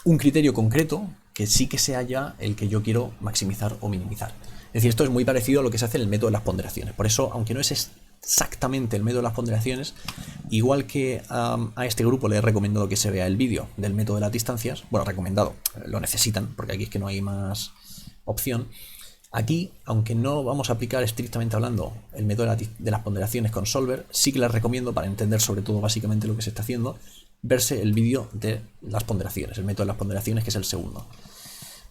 un criterio concreto que sí que sea ya el que yo quiero maximizar o minimizar. Es decir, esto es muy parecido a lo que se hace en el método de las ponderaciones. Por eso, aunque no es exactamente el método de las ponderaciones, igual que a este grupo le he recomendado que se vea el vídeo del método de las distancias, bueno, recomendado, lo necesitan, porque aquí es que no hay más opción. Aquí, aunque no vamos a aplicar estrictamente hablando el método de las ponderaciones con Solver, sí que les recomiendo, para entender sobre todo básicamente lo que se está haciendo, verse el vídeo de las ponderaciones, el método de las ponderaciones, que es el segundo.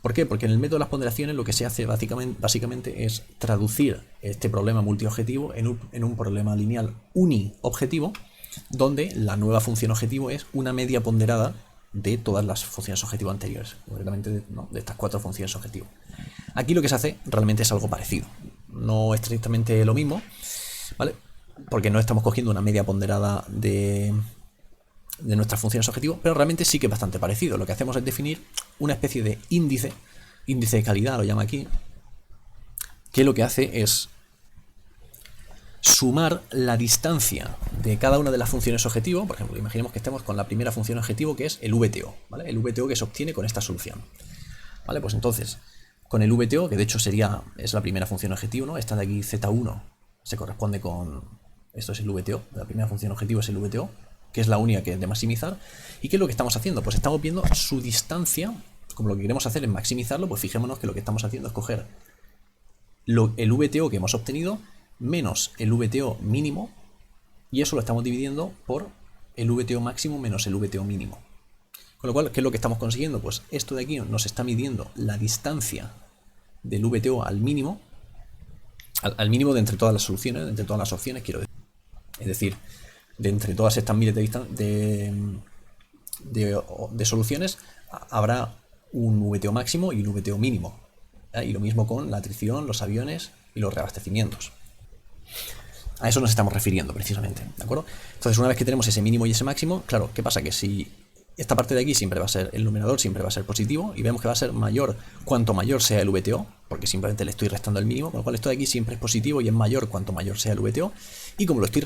¿Por qué? Porque en el método de las ponderaciones lo que se hace básicamente es traducir este problema multiobjetivo en un problema lineal uniobjetivo, donde la nueva función objetivo es una media ponderada de todas las funciones objetivo anteriores, concretamente de estas 4 funciones objetivo. Aquí lo que se hace realmente es algo parecido, no estrictamente lo mismo, ¿vale? Porque no estamos cogiendo una media ponderada de nuestras funciones objetivo, pero realmente sí que es bastante parecido. Lo que hacemos es definir una especie de índice de calidad, lo llama aquí, que lo que hace es sumar la distancia de cada una de las funciones objetivo. Por ejemplo, imaginemos que estemos con la primera función objetivo, que es el VTO, ¿vale? El VTO que se obtiene con esta solución, ¿vale? Pues entonces, con el VTO, que de hecho es la primera función objetivo, ¿no? Esta de aquí, Z1, se corresponde con... Esto es el VTO, la primera función objetivo es el VTO, que es la única que es de maximizar. ¿Y qué es lo que estamos haciendo? Pues estamos viendo su distancia. Como lo que queremos hacer es maximizarlo, pues fijémonos que lo que estamos haciendo es coger el VTO que hemos obtenido menos el VTO mínimo, y eso lo estamos dividiendo por el VTO máximo menos el VTO mínimo. Con lo cual, ¿qué es lo que estamos consiguiendo? Pues esto de aquí nos está midiendo la distancia del VTO al mínimo de entre todas las soluciones, de entre todas las opciones, quiero decir. Es decir, de entre todas estas miles de soluciones, habrá un VTO máximo y un VTO mínimo. Y lo mismo con la atrición, los aviones y los reabastecimientos. A eso nos estamos refiriendo precisamente, ¿de acuerdo? Entonces, una vez que tenemos ese mínimo y ese máximo, claro, ¿qué pasa? Que si esta parte de aquí siempre va a ser, el numerador siempre va a ser positivo, y vemos que va a ser mayor cuanto mayor sea el VTO, porque simplemente le estoy restando el mínimo, con lo cual esto de aquí siempre es positivo y es mayor cuanto mayor sea el VTO, y como lo estoy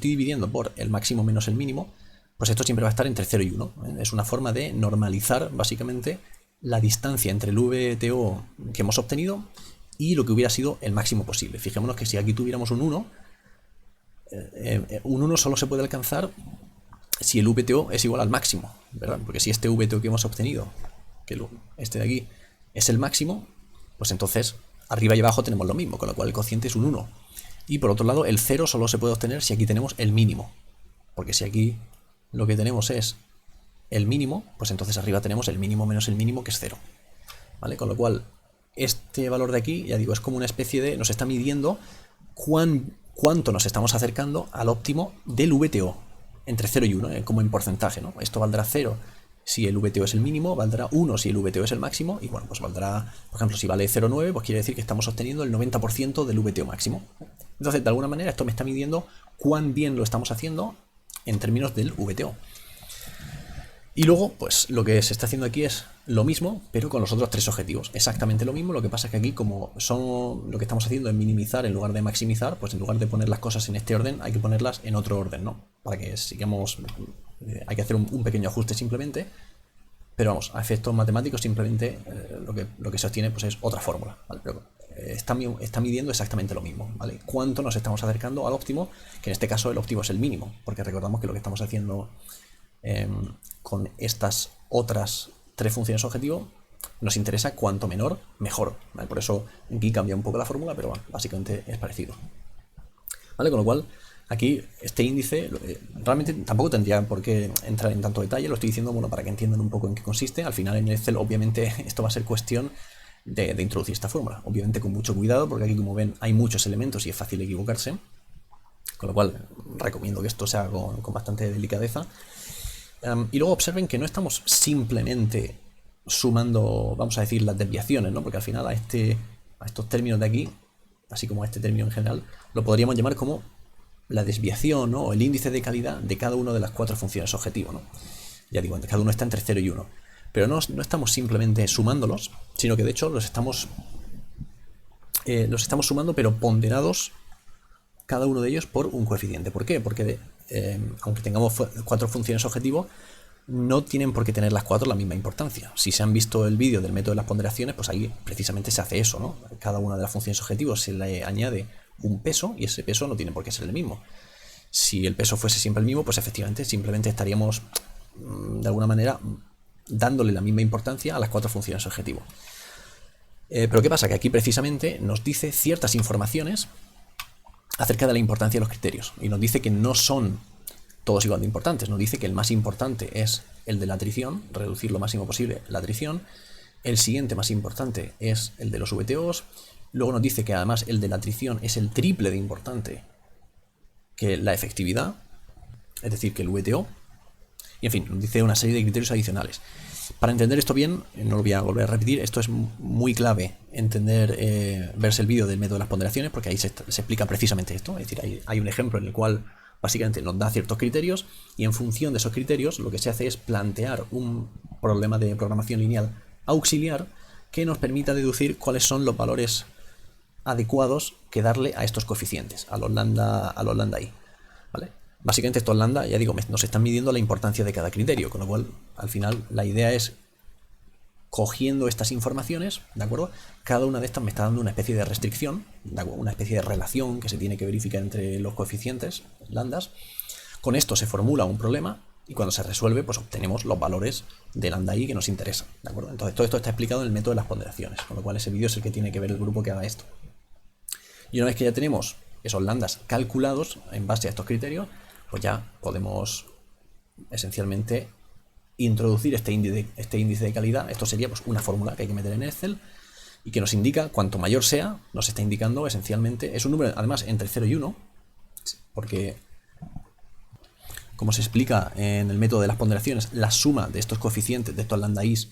dividiendo por el máximo menos el mínimo, pues esto siempre va a estar entre 0 y 1. Es una forma de normalizar básicamente la distancia entre el VTO que hemos obtenido y lo que hubiera sido el máximo posible. Fijémonos que si aquí tuviéramos un 1 solo se puede alcanzar si el VTO es igual al máximo, ¿verdad? Porque si este VTO que hemos obtenido, que este de aquí, es el máximo, pues entonces arriba y abajo tenemos lo mismo, con lo cual el cociente es un 1. Y por otro lado, el 0 solo se puede obtener si aquí tenemos el mínimo, porque si aquí lo que tenemos es el mínimo, pues entonces arriba tenemos el mínimo menos el mínimo, que es 0, ¿vale? Con lo cual, este valor de aquí, ya digo, es como una especie de... nos está midiendo cuánto nos estamos acercando al óptimo del VTO, entre 0 y 1, como en porcentaje, ¿no? Esto valdrá 0 si el VTO es el mínimo, valdrá 1 si el VTO es el máximo, y bueno, pues valdrá, por ejemplo, si vale 0,9, pues quiere decir que estamos obteniendo el 90% del VTO máximo. Entonces, de alguna manera, esto me está midiendo cuán bien lo estamos haciendo en términos del VTO. Y luego, pues lo que se está haciendo aquí es lo mismo, pero con los otros 3 objetivos. Exactamente lo mismo, lo que pasa es que aquí, como lo que estamos haciendo es minimizar en lugar de maximizar, pues en lugar de poner las cosas en este orden, hay que ponerlas en otro orden, ¿no? Para que sigamos, hay que hacer un pequeño ajuste simplemente, pero vamos, a efectos matemáticos simplemente lo que se obtiene pues es otra fórmula, ¿vale? Pero está midiendo exactamente lo mismo, ¿vale? Cuánto nos estamos acercando al óptimo, que en este caso el óptimo es el mínimo, porque recordamos que lo que estamos haciendo con estas otras 3 funciones objetivo nos interesa cuanto menor, mejor, ¿vale? Por eso aquí cambia un poco la fórmula, pero bueno, básicamente es parecido, ¿vale? Con lo cual, aquí este índice realmente tampoco tendría por qué entrar en tanto detalle, lo estoy diciendo bueno, para que entiendan un poco en qué consiste. Al final en Excel obviamente esto va a ser cuestión de introducir esta fórmula, obviamente con mucho cuidado, porque aquí como ven hay muchos elementos y es fácil equivocarse, con lo cual recomiendo que esto se haga con bastante delicadeza. Y luego observen que no estamos simplemente sumando, vamos a decir, las desviaciones, ¿no? Porque al final a estos términos de aquí, así como a este término en general, lo podríamos llamar como la desviación, ¿no? O el índice de calidad de cada una de las 4 funciones objetivo, ¿no? Ya digo, cada uno está entre 0 y 1. Pero no estamos simplemente sumándolos, sino que de hecho los estamos sumando, pero ponderados cada uno de ellos por un coeficiente. ¿Por qué? Porque aunque tengamos 4 funciones objetivo, no tienen por qué tener las 4 la misma importancia. Si se han visto el vídeo del método de las ponderaciones, pues ahí precisamente se hace eso, ¿no? Cada una de las funciones objetivos se le añade un peso y ese peso no tiene por qué ser el mismo. Si el peso fuese siempre el mismo, pues efectivamente simplemente estaríamos de alguna manera dándole la misma importancia a las 4 funciones objetivo. Pero ¿qué pasa? Que aquí precisamente nos dice ciertas informaciones acerca de la importancia de los criterios y nos dice que no son todos igual de importantes. Nos dice que el más importante es el de la atrición, reducir lo máximo posible la atrición. El siguiente más importante es el de los VTOs. Luego nos dice que además el de la atrición es el triple de importante que la efectividad, es decir, que el VTO. Y en fin, nos dice una serie de criterios adicionales. Para entender esto bien, no lo voy a volver a repetir, esto es muy clave entender, verse el vídeo del método de las ponderaciones, porque ahí se explica precisamente esto. Es decir, hay un ejemplo en el cual básicamente nos da ciertos criterios y en función de esos criterios lo que se hace es plantear un problema de programación lineal auxiliar que nos permita deducir cuáles son los valores adecuados que darle a estos coeficientes, a los lambda i, ¿vale? Básicamente estos lambda, ya digo, nos están midiendo la importancia de cada criterio, con lo cual al final la idea es, cogiendo estas informaciones, ¿de acuerdo? Cada una de estas me está dando una especie de restricción, una especie de relación que se tiene que verificar entre los coeficientes, lambdas. Con esto se formula un problema y cuando se resuelve, pues obtenemos los valores de lambda i que nos interesan, ¿de acuerdo? Entonces todo esto está explicado en el método de las ponderaciones, con lo cual ese vídeo es el que tiene que ver el grupo que haga esto. Y una vez que ya tenemos esos lambdas calculados en base a estos criterios, pues ya podemos esencialmente introducir este índice de calidad. Esto sería pues una fórmula que hay que meter en Excel y que nos indica, cuanto mayor sea, nos está indicando esencialmente, es un número además entre 0 y 1, porque como se explica en el método de las ponderaciones, la suma de estos coeficientes, de estos lambda i's,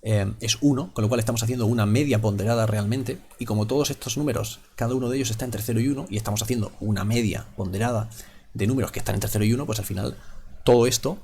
es 1, con lo cual estamos haciendo una media ponderada realmente, y como todos estos números, cada uno de ellos está entre 0 y 1, y estamos haciendo una media ponderada de números que están entre 0 y 1, pues al final todo esto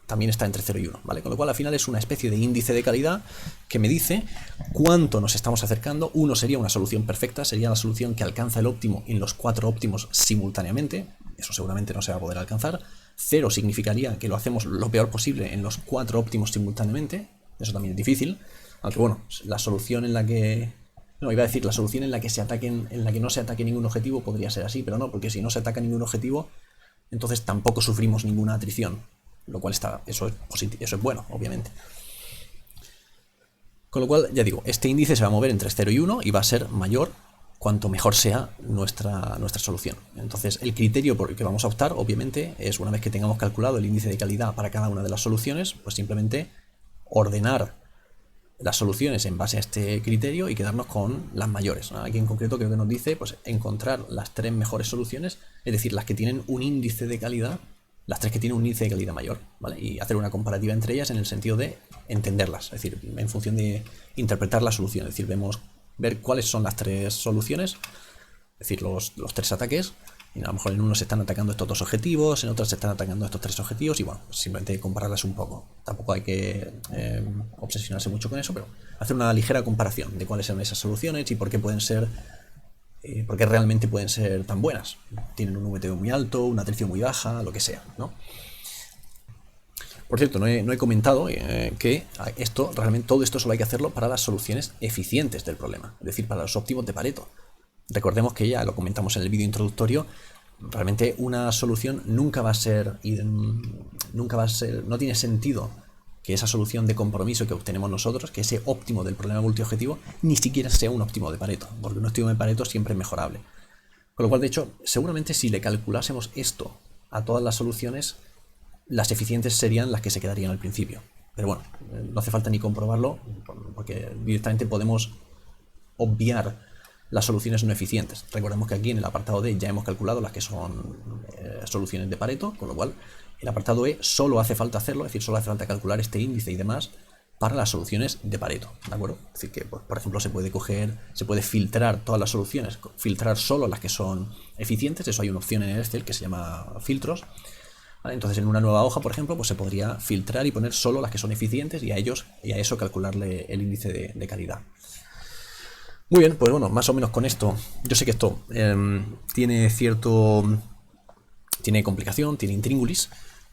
también está entre 0 y 1, ¿vale? Con lo cual al final es una especie de índice de calidad que me dice cuánto nos estamos acercando. 1 sería una solución perfecta, sería la solución que alcanza el óptimo en los 4 óptimos simultáneamente, eso seguramente no se va a poder alcanzar. 0 significaría que lo hacemos lo peor posible en los 4 óptimos simultáneamente, eso también es difícil, aunque bueno, la solución en la que... No, iba a decir, la solución en la que no se ataque ningún objetivo podría ser así, pero no, porque si no se ataca ningún objetivo, entonces tampoco sufrimos ninguna atrición, lo cual eso es bueno, obviamente. Con lo cual, ya digo, este índice se va a mover entre 0 y 1 y va a ser mayor cuanto mejor sea nuestra solución. Entonces, el criterio por el que vamos a optar, obviamente, es una vez que tengamos calculado el índice de calidad para cada una de las soluciones, pues simplemente ordenar las soluciones en base a este criterio y quedarnos con las mayores, ¿no? Aquí en concreto creo que nos dice pues encontrar las 3 mejores soluciones, es decir, las que tienen un índice de calidad, las 3 que tienen un índice de calidad mayor, ¿vale? Y hacer una comparativa entre ellas en el sentido de entenderlas, es decir, en función de interpretar la solución, es decir, ver cuáles son las 3 soluciones, es decir, los 3 ataques. Y a lo mejor en uno se están atacando estos 2 objetivos, en otros se están atacando estos 3 objetivos y bueno, simplemente compararlas un poco. Tampoco hay que obsesionarse mucho con eso, pero hacer una ligera comparación de cuáles son esas soluciones y por qué realmente pueden ser tan buenas. Tienen un VTO muy alto, una atrición muy baja, lo que sea, ¿no? Por cierto, no he comentado que todo esto solo hay que hacerlo para las soluciones eficientes del problema, es decir, para los óptimos de Pareto. Recordemos que ya lo comentamos en el vídeo introductorio, realmente una solución nunca va a ser, no tiene sentido que esa solución de compromiso que obtenemos nosotros, que ese óptimo del problema multiobjetivo, ni siquiera sea un óptimo de Pareto, porque un óptimo de Pareto siempre es mejorable. Con lo cual, de hecho, seguramente si le calculásemos esto a todas las soluciones, las eficientes serían las que se quedarían al principio. Pero bueno, no hace falta ni comprobarlo, porque directamente podemos obviar las soluciones no eficientes. Recordemos que aquí en el apartado D ya hemos calculado las que son soluciones de Pareto, con lo cual el apartado E solo hace falta hacerlo, es decir, solo hace falta calcular este índice y demás para las soluciones de Pareto, ¿de acuerdo? Es decir, que, pues, por ejemplo, se puede filtrar todas las soluciones, filtrar solo las que son eficientes, eso hay una opción en el Excel que se llama filtros, ¿vale? Entonces en una nueva hoja, por ejemplo, pues se podría filtrar y poner solo las que son eficientes y a eso calcularle el índice de calidad. Muy bien, pues bueno, más o menos con esto, yo sé que esto tiene complicación, tiene intríngulis,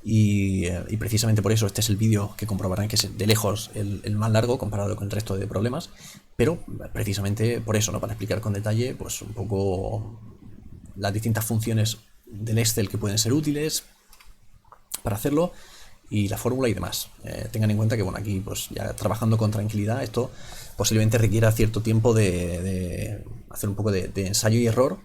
y precisamente por eso este es el vídeo que comprobarán que es de lejos el más largo comparado con el resto de problemas, pero precisamente por eso, ¿no? Para explicar con detalle pues un poco las distintas funciones del Excel que pueden ser útiles para hacerlo y la fórmula y demás. Tengan en cuenta que bueno, aquí pues ya trabajando con tranquilidad, esto posiblemente requiera cierto tiempo de hacer un poco de ensayo y error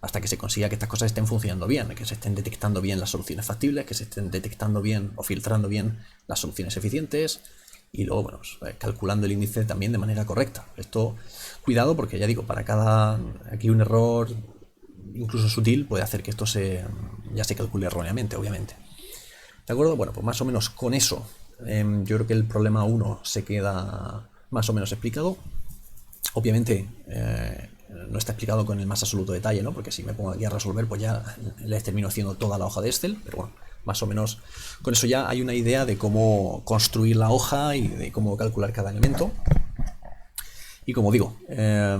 hasta que se consiga que estas cosas estén funcionando bien, que se estén detectando bien las soluciones factibles, que se estén detectando bien o filtrando bien las soluciones eficientes y luego bueno, pues, calculando el índice también de manera correcta. Esto, cuidado, porque ya digo, para aquí un error incluso sutil puede hacer que esto ya se calcule erróneamente, obviamente. ¿De acuerdo? Bueno, pues más o menos con eso yo creo que el problema 1 se queda más o menos explicado. Obviamente no está explicado con el más absoluto detalle, ¿no? Porque si me pongo aquí a resolver, pues ya les termino haciendo toda la hoja de Excel, pero bueno, más o menos con eso ya hay una idea de cómo construir la hoja y de cómo calcular cada elemento. Y como digo,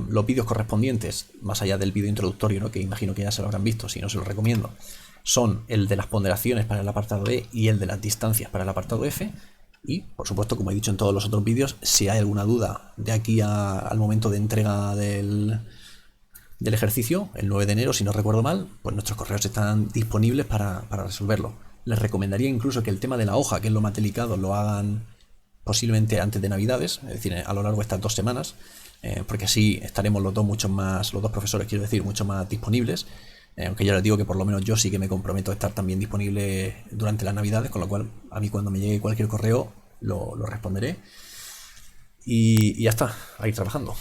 los vídeos correspondientes, más allá del vídeo introductorio, ¿no? Que imagino que ya se lo habrán visto, si no se los recomiendo, son el de las ponderaciones para el apartado E y el de las distancias para el apartado F. Y, por supuesto, como he dicho en todos los otros vídeos, si hay alguna duda de aquí al momento de entrega del ejercicio, el 9 de enero, si no recuerdo mal, pues nuestros correos están disponibles para resolverlo. Les recomendaría incluso que el tema de la hoja, que es lo más delicado, lo hagan posiblemente antes de Navidades, es decir, a lo largo de estas 2 semanas, porque así estaremos los dos profesores, quiero decir, mucho más disponibles. Aunque ya les digo que por lo menos yo sí que me comprometo a estar también disponible durante las Navidades, con lo cual a mí cuando me llegue cualquier correo lo responderé. Y ya está, a ir trabajando.